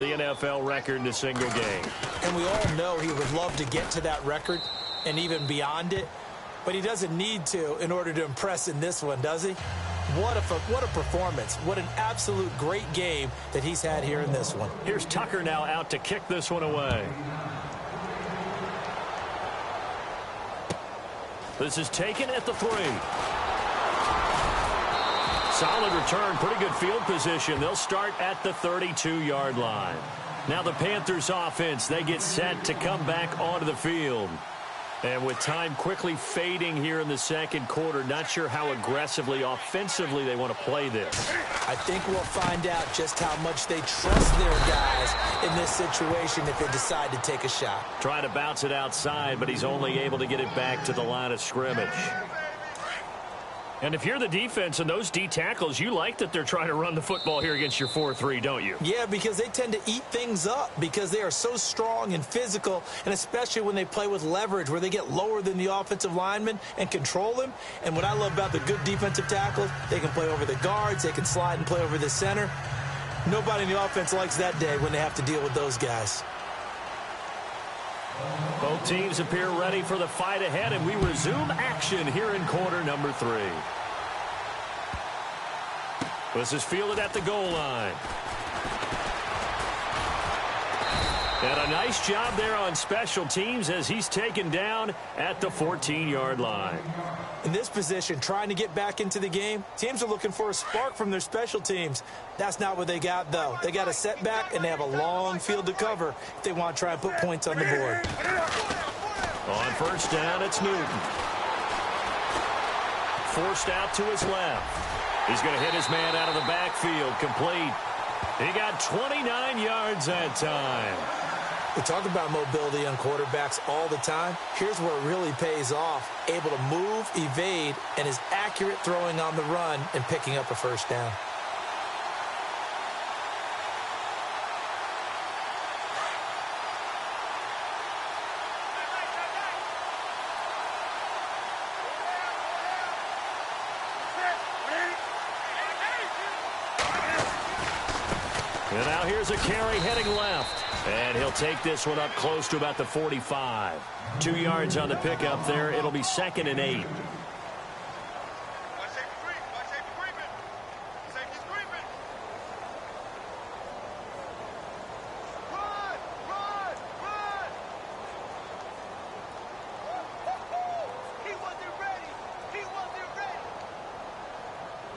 The NFL record in a single game. And we all know he would love to get to that record and even beyond it, but he doesn't need to in order to impress in this one, does he? What a performance. What an absolute great game that he's had here in this one. Here's Tucker now out to kick this one away. This is taken at the 3. Solid return, pretty good field position. They'll start at the 32-yard line. Now the Panthers offense, they get set to come back onto the field. And with time quickly fading here in the second quarter, not sure how aggressively, offensively they want to play this. I think we'll find out just how much they trust their guys in this situation if they decide to take a shot. Trying to bounce it outside, but he's only able to get it back to the line of scrimmage. And if you're the defense and those D tackles, you like that they're trying to run the football here against your 4-3, don't you? Yeah, because they tend to eat things up because they are so strong and physical, and especially when they play with leverage where they get lower than the offensive lineman and control them. And what I love about the good defensive tackles, they can play over the guards, they can slide and play over the center. Nobody in the offense likes that day when they have to deal with those guys. Both teams appear ready for the fight ahead, and we resume action here in quarter number 3. This is fielded at the goal line. And a nice job there on special teams as he's taken down at the 14-yard line. In this position, trying to get back into the game, teams are looking for a spark from their special teams. That's not what they got, though. They got a setback, and they have a long field to cover if they want to try and put points on the board. On first down, it's Newton. Forced out to his left. He's going to hit his man out of the backfield, complete. He got 29 yards that time. We talk about mobility on quarterbacks all the time. Here's where it really pays off. Able to move, evade, and is accurate throwing on the run and picking up a first down. And now here's a carry heading left. And he'll take this one up close to about the 45. 2 yards on the pickup there. It'll be 2nd and 8.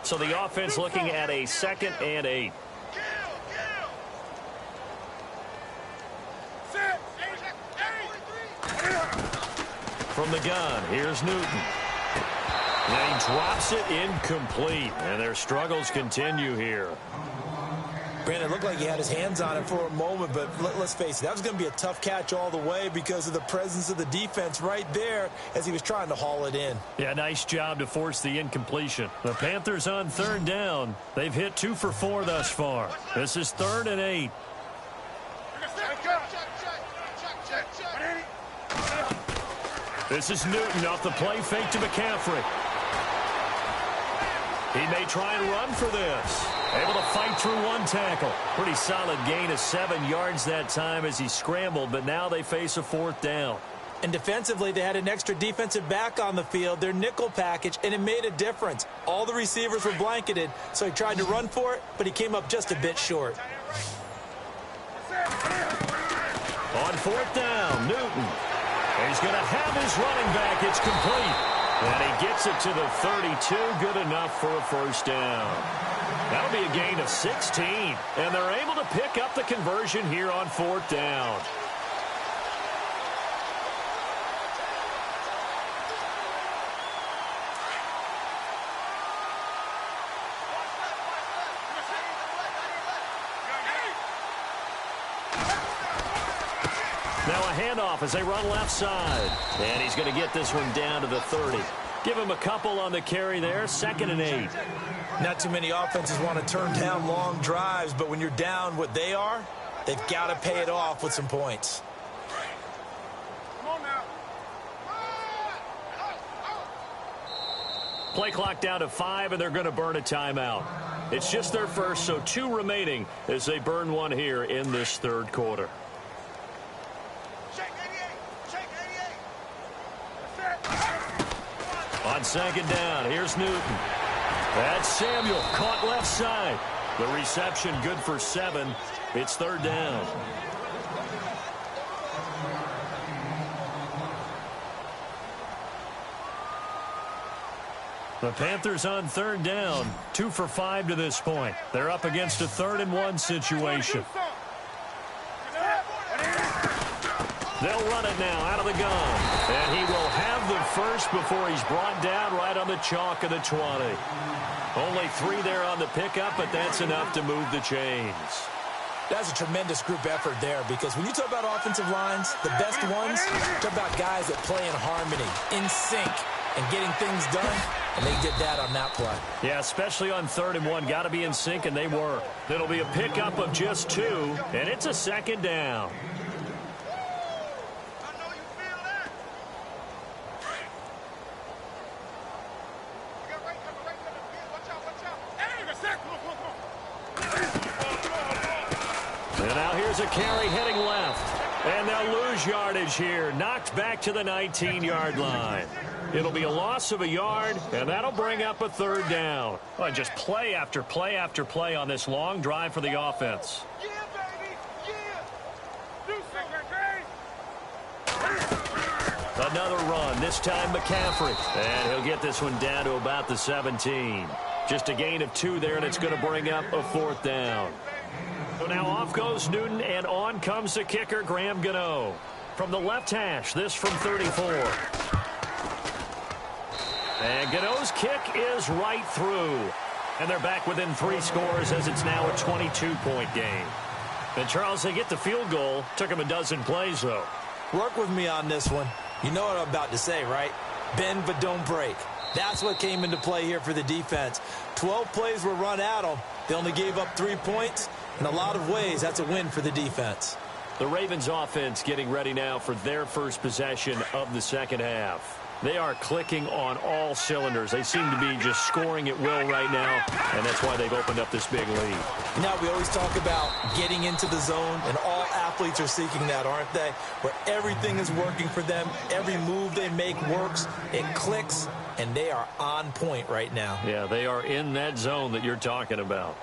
So the offense looking at a 2nd and 8. From the gun, here's Newton. And he drops it incomplete. And their struggles continue here. Brandon, it looked like he had his hands on it for a moment, but let's face it, that was going to be a tough catch all the way because of the presence of the defense right there as he was trying to haul it in. Yeah, nice job to force the incompletion. The Panthers on 3rd down. They've hit 2 for 4 thus far. This is 3rd and 8. This is Newton off the play fake to McCaffrey. He may try and run for this. Able to fight through one tackle. Pretty solid gain of 7 yards that time as he scrambled, but now they face a 4th down. And defensively, they had an extra defensive back on the field, their nickel package, and it made a difference. All the receivers were blanketed, so he tried to run for it, but he came up just a bit short. On 4th down, Newton. He's going to have his running back. It's complete. And he gets it to the 32. Good enough for a first down. That'll be a gain of 16. And they're able to pick up the conversion here on 4th down. Now a handoff as they run left side. And he's going to get this one down to the 30. Give him a couple on the carry there. 2nd and 8. Not too many offenses want to turn down long drives, but when you're down what they are, they've got to pay it off with some points. Play clock down to 5, and they're going to burn a timeout. It's just their first, so 2 remaining as they burn one here in this third quarter. On second down, here's Newton. That's Samuel, caught left side. The reception good for 7. It's third down. The Panthers on third down, 2 for 5 to this point. They're up against a 3rd-and-1 situation. They'll run it now out of the gun. And he will have the first before he's brought down right on the chalk of the 20. Only 3 there on the pickup, but that's enough to move the chains. That's a tremendous group effort there, because when you talk about offensive lines, the best ones, talk about guys that play in harmony, in sync, and getting things done, and they did that on that play. Yeah, especially on 3rd and 1. Got to be in sync, and they were. It'll be a pickup of just 2, and it's a second down. And now here's a carry heading left. And they'll lose yardage here. Knocked back to the 19-yard line. It'll be a loss of a yard, and that'll bring up a 3rd down. Well, just play after play after play on this long drive for the offense. Yeah, baby! Yeah! Another run, this time McCaffrey. And he'll get this one down to about the 17. Just a gain of 2 there, and it's going to bring up a 4th down. So now off goes Newton, and on comes the kicker, Graham Gano. From the left hash, this from 34. And Gano's kick is right through. And they're back within 3 scores as it's now a 22-point game. And, Charles, they get the field goal. Took them a dozen plays, though. Work with me on this one. You know what I'm about to say, right? Bend but don't break. That's what came into play here for the defense. 12 plays were run at them. They only gave up 3 points. In a lot of ways, that's a win for the defense. The Ravens offense getting ready now for their first possession of the second half. They are clicking on all cylinders. They seem to be just scoring at will right now, and that's why they've opened up this big lead. Now, we always talk about getting into the zone, and all athletes are seeking that, aren't they? Where everything is working for them, every move they make works, it clicks, and they are on point right now. Yeah, they are in that zone that you're talking about.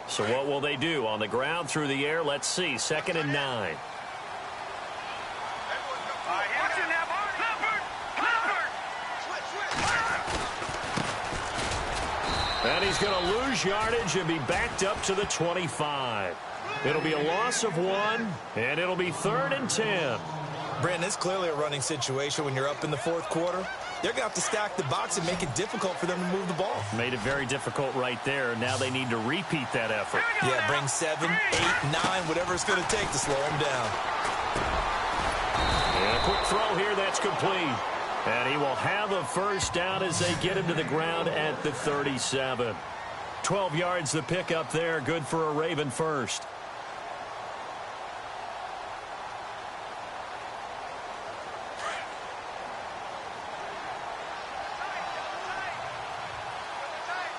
So what will they do? On the ground, through the air, let's see. 2nd and 9. And he's going to lose yardage and be backed up to the 25. It'll be a loss of 1, and it'll be 3rd and 10. Brandon, it's clearly a running situation when you're up in the 4th quarter. They're going to have to stack the box and make it difficult for them to move the ball. Made it very difficult right there. Now they need to repeat that effort. Yeah, bring 7, 8, 9, whatever it's going to take to slow them down. And a quick throw here, that's complete. And he will have a first down as they get him to the ground at the 37. 12 yards the pickup there, good for a Raven first.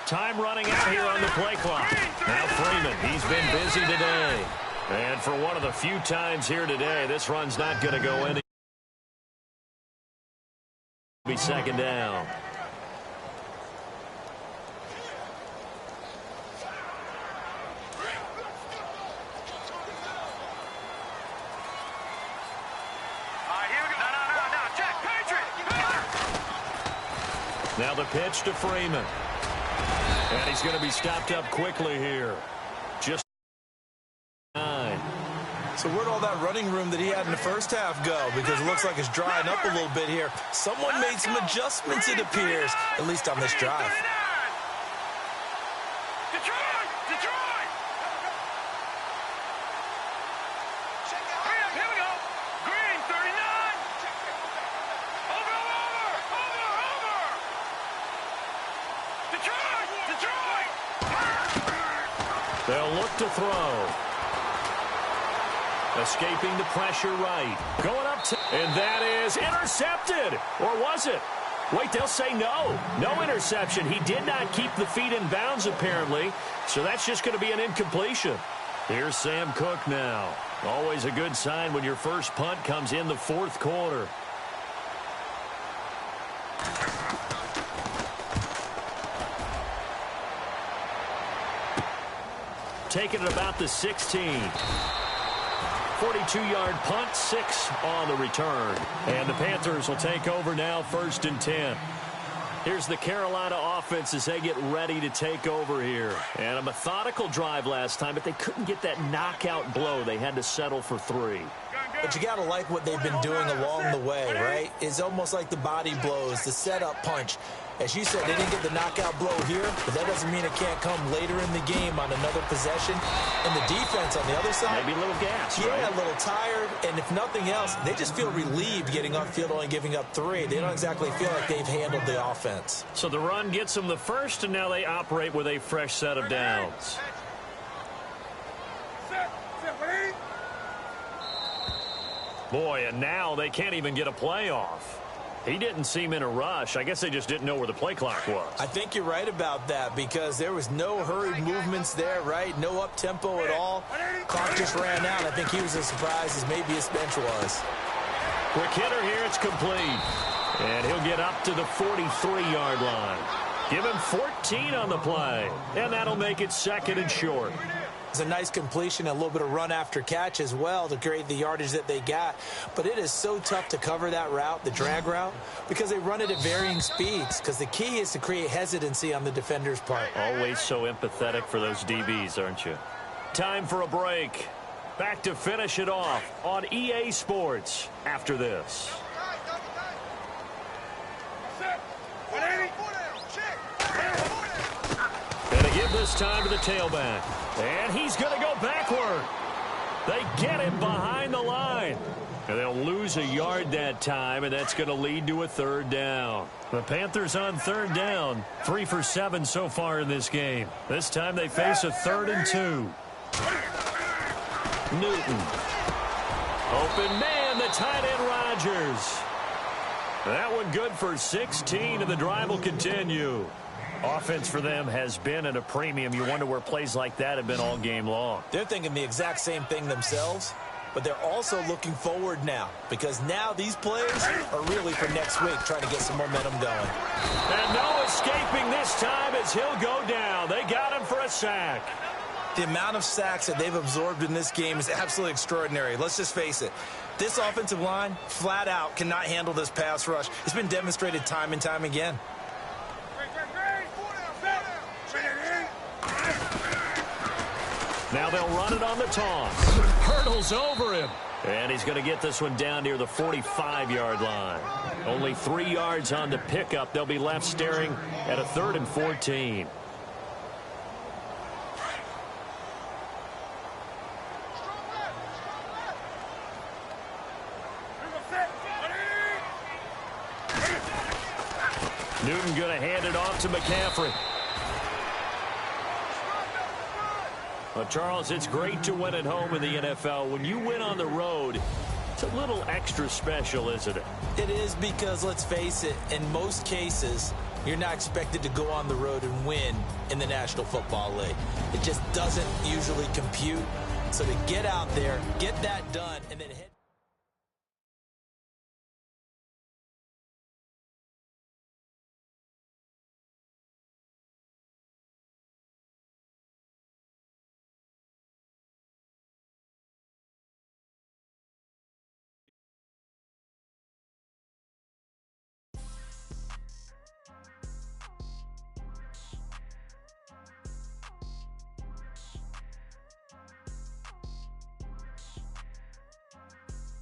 Time running out here on the play clock. Now Freeman, he's been busy today. And for one of the few times here today, this run's not going to go in. It'll be 2nd down. Now the pitch to Freeman. And he's going to be stopped up quickly here. Just 9. So where'd all that running room that he had in the first half go? Because it looks like it's drying up a little bit here. Someone made some adjustments, it appears, at least on this drive. They'll look to throw. Escaping the pressure right. Going up to, and that is intercepted. Or was it? Wait, they'll say no. No interception. He did not keep the feet in bounds, apparently. So that's just going to be an incompletion. Here's Sam Cook now. Always a good sign when your first punt comes in the fourth quarter. Taking it about the 16. 42-yard punt, 6 on the return. And the Panthers will take over now, 1st and 10. Here's the Carolina offense as they get ready to take over here. And a methodical drive last time, but they couldn't get that knockout blow. They had to settle for 3. But you got to like what they've been doing along the way, right? It's almost like the body blows, the setup punch. As you said, they didn't get the knockout blow here, but that doesn't mean it can't come later in the game on another possession. And the defense on the other side, maybe a little gas, yeah, right? A little tired. And if nothing else, they just feel relieved getting upfield, only giving up 3. They don't exactly feel like they've handled the offense. So the run gets them the first, and now they operate with a fresh set of downs. Boy, and now they can't even get a play off. He didn't seem in a rush. I guess they just didn't know where the play clock was. I think you're right about that because there was no hurried movements there, right? No up-tempo at all. Clock just ran out. I think he was as surprised as maybe his bench was. Quick hitter here. It's complete. And he'll get up to the 43-yard line. Give him 14 on the play. And that'll make it 2nd and short. It's a nice completion, a little bit of run after catch as well to create the yardage that they got. But it is so tough to cover that route, the drag route, because they run it at varying speeds. Because the key is to create hesitancy on the defender's part. Always so empathetic for those DBs, aren't you? Time for a break. Back to finish it off on EA Sports after this. And to give this time to the tailback. And he's going to go backward. They get him behind the line. And they'll lose a yard that time, and that's going to lead to a 3rd down. The Panthers on 3rd down. 3 for 7 so far in this game. This time they face a 3rd and 2. Newton. Open man, the tight end Rodgers. That one good for 16, and the drive will continue. Offense for them has been at a premium. You wonder where plays like that have been all game long. They're thinking the exact same thing themselves, but they're also looking forward now because now these plays are really for next week, trying to get some momentum going. And no escaping this time as he'll go down. They got him for a sack. The amount of sacks that they've absorbed in this game is absolutely extraordinary. Let's just face it. This offensive line, flat out, cannot handle this pass rush. It's been demonstrated time and time again. Now they'll run it on the toss. Hurdles over him. And he's going to get this one down near the 45-yard line. Only 3 yards on the pickup. They'll be left staring at a 3rd and 14. Newton going to hand it off to McCaffrey. Well, Charles, it's great to win at home in the NFL. When you win on the road, it's a little extra special, isn't it? It is because, let's face it, in most cases, you're not expected to go on the road and win in the National Football League. It just doesn't usually compute. So to get out there, get that done, and then hit.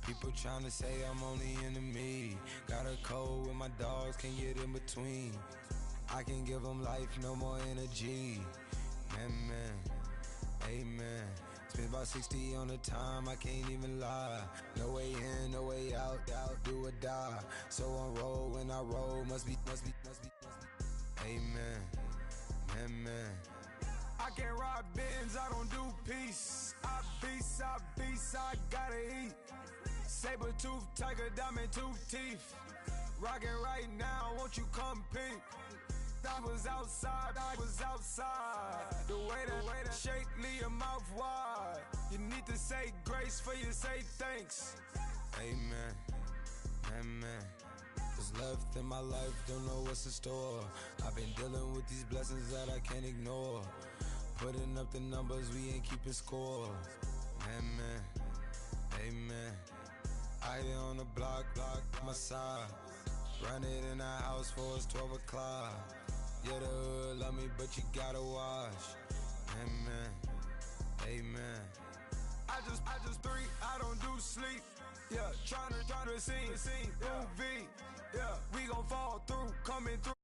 People trying to say I'm only enemy. Got a code with my dogs, can't get in between. I can give them life, no more energy. Man, amen. Spent about 60 on the time, I can't even lie. No way in, no way out, do or die. So on roll, when I roll, must be. Amen, man. I can't rob Benz, I don't do peace. I beast, I gotta eat. Saber tooth, tiger, diamond tooth teeth. Rockin' right now, won't you come peek? I was outside. The way that shake, leave your mouth wide. You need to say grace for you say thanks. Amen, amen. What's left in my life, don't know what's in store. I've been dealing with these blessings that I can't ignore. Putting up the numbers, we ain't keeping score. Amen, amen. I here on the block, my side. Run it in the house for us 12 o'clock. Yeah, the hood love me, but you gotta watch. Amen, amen. I just three, I don't do sleep. Yeah, tryna see, movie. Yeah, we gon' fall through, coming through.